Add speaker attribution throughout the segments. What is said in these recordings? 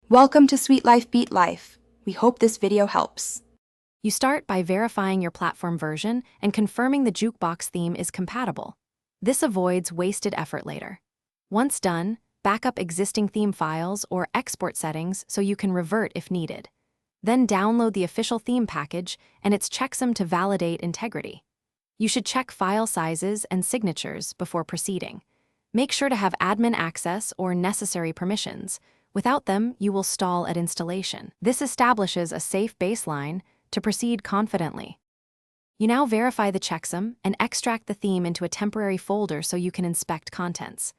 Speaker 1: Welcome to Sweet Life Beat Life. We hope this video helps.
Speaker 2: You start by verifying your platform version and confirming the Jukebox theme is compatible. This avoids wasted effort later. Once done, backup existing theme files or export settings so you can revert if needed. Then download the official theme package and its checksum to validate integrity. You should check file sizes and signatures before proceeding. Make sure to have admin access or necessary permissions. Without them, you will stall at installation. This establishes a safe baseline to proceed confidently. You now verify the checksum and extract the theme into a temporary folder so you can inspect contents.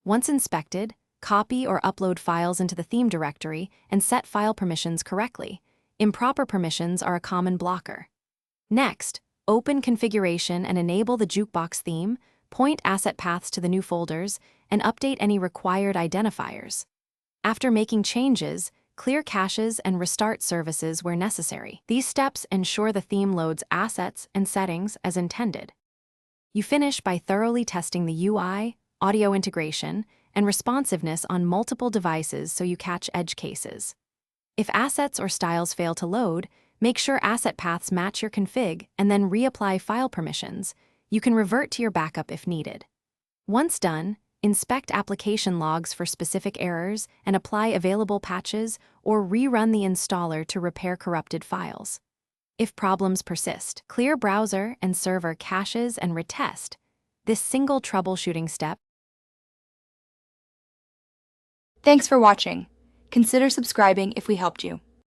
Speaker 2: Once inspected, copy or upload files into the theme directory and set file permissions correctly. Improper permissions are a common blocker. Next, open configuration and enable the Jukebox theme, point asset paths to the new folders, and update any required identifiers. After making changes, clear caches and restart services where necessary. These steps ensure the theme loads assets and settings as intended. You finish by thoroughly testing the UI, audio integration, and responsiveness on multiple devices so you catch edge cases. If assets or styles fail to load, make sure asset paths match your config and then reapply file permissions. You can revert to your backup if needed. Once done, inspect application logs for specific errors and apply available patches or rerun the installer to repair corrupted files. If problems persist, clear browser and server caches and retest. This single troubleshooting step.
Speaker 1: Thanks for watching. Consider subscribing if we helped you.